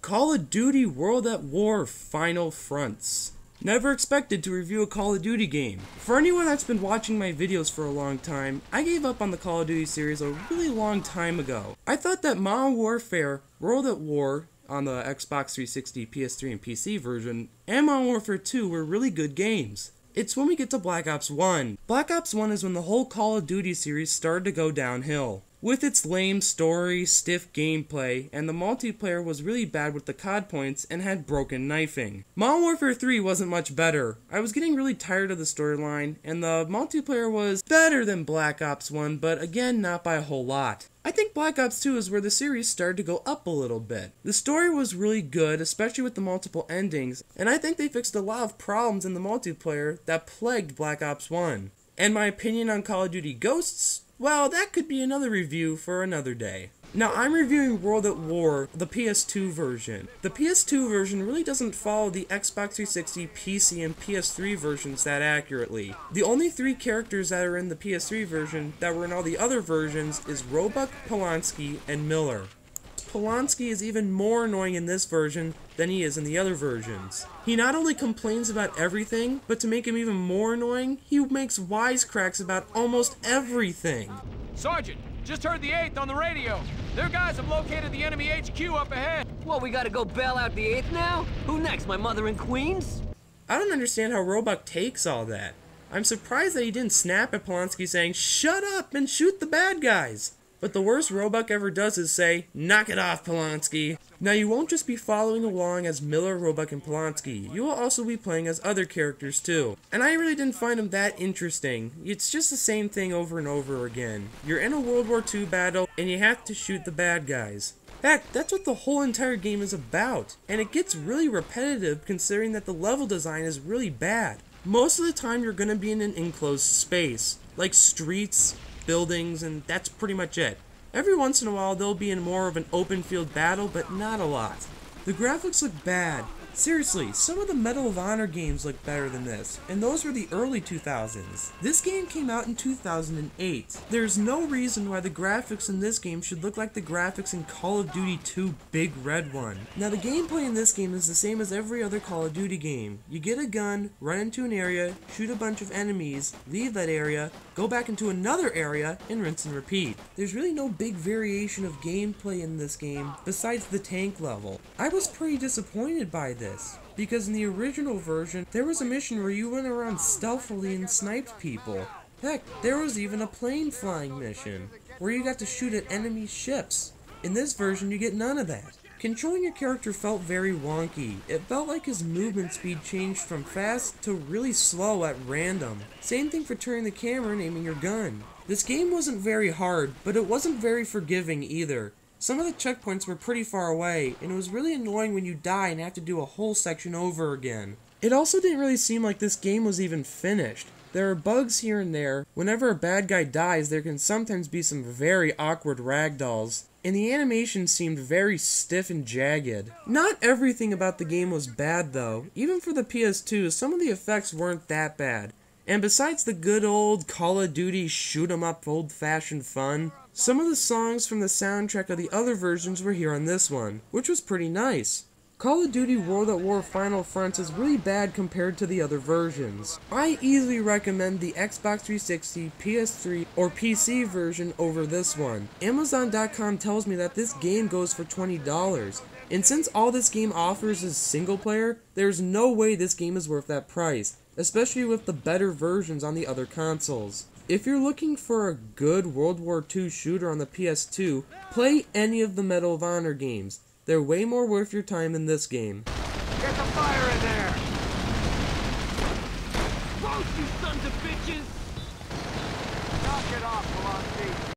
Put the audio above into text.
Call of Duty World at War Final Fronts. Never expected to review a Call of Duty game. For anyone that's been watching my videos for a long time, I gave up on the Call of Duty series a really long time ago. I thought that Modern Warfare, World at War on the Xbox 360, PS3, and PC version, and Modern Warfare 2 were really good games. It's when we get to Black Ops 1. Black Ops 1 is when the whole Call of Duty series started to go downhill. With its lame story, stiff gameplay, and the multiplayer was really bad with the COD points and had broken knifing. Modern Warfare 3 wasn't much better. I was getting really tired of the storyline, and the multiplayer was better than Black Ops 1, but again, not by a whole lot. I think Black Ops 2 is where the series started to go up a little bit. The story was really good, especially with the multiple endings, and I think they fixed a lot of problems in the multiplayer that plagued Black Ops 1. And my opinion on Call of Duty Ghosts? Well, that could be another review for another day. Now, I'm reviewing World at War, the PS2 version. The PS2 version really doesn't follow the Xbox 360, PC, and PS3 versions that accurately. The only three characters that are in the PS3 version that were in all the other versions is Roebuck, Polanski, and Miller. Polanski is even more annoying in this version than he is in the other versions. He not only complains about everything, but to make him even more annoying, he makes wisecracks about almost everything. Sergeant, just heard the 8th on the radio. Their guys have located the enemy HQ up ahead. What, we gotta go bail out the 8th now? Who next, my mother in Queens? I don't understand how Roebuck takes all that. I'm surprised that he didn't snap at Polanski saying, "Shut up and shoot the bad guys." But the worst Roebuck ever does is say, "Knock it off, Polanski." Now, you won't just be following along as Miller, Roebuck, and Polanski. You will also be playing as other characters too. And I really didn't find them that interesting. It's just the same thing over and over again. You're in a World War II battle, and you have to shoot the bad guys. Heck, that's what the whole entire game is about. And it gets really repetitive considering that the level design is really bad. Most of the time, you're going to be in an enclosed space, like streets, buildings, and that's pretty much it. Every once in a while they'll be in more of an open field battle, but not a lot. The graphics look bad. Seriously, some of the Medal of Honor games look better than this, and those were the early 2000s. This game came out in 2008. There's no reason why the graphics in this game should look like the graphics in Call of Duty 2 Big Red One. Now, the gameplay in this game is the same as every other Call of Duty game. You get a gun, run into an area, shoot a bunch of enemies, leave that area, go back into another area, and rinse and repeat. There's really no big variation of gameplay in this game besides the tank level. I was pretty disappointed by this, because in the original version, there was a mission where you went around stealthily and sniped people. Heck, there was even a plane flying mission, where you got to shoot at enemy ships. In this version, you get none of that. Controlling your character felt very wonky. It felt like his movement speed changed from fast to really slow at random. Same thing for turning the camera and aiming your gun. This game wasn't very hard, but it wasn't very forgiving either. Some of the checkpoints were pretty far away, and it was really annoying when you die and have to do a whole section over again. It also didn't really seem like this game was even finished. There are bugs here and there. Whenever a bad guy dies, there can sometimes be some very awkward ragdolls, and the animation seemed very stiff and jagged. Not everything about the game was bad though. Even for the PS2, some of the effects weren't that bad. And besides the good old Call of Duty shoot-'em-up old-fashioned fun, some of the songs from the soundtrack of the other versions were here on this one, which was pretty nice. Call of Duty World at War Final Fronts is really bad compared to the other versions. I easily recommend the Xbox 360, PS3, or PC version over this one. Amazon.com tells me that this game goes for $20, and since all this game offers is single player, there's no way this game is worth that price, especially with the better versions on the other consoles. If you're looking for a good World War II shooter on the PS2, play any of the Medal of Honor games. They're way more worth your time than this game. Get the fire in there! Both you sons of bitches! Knock it off, Polanski.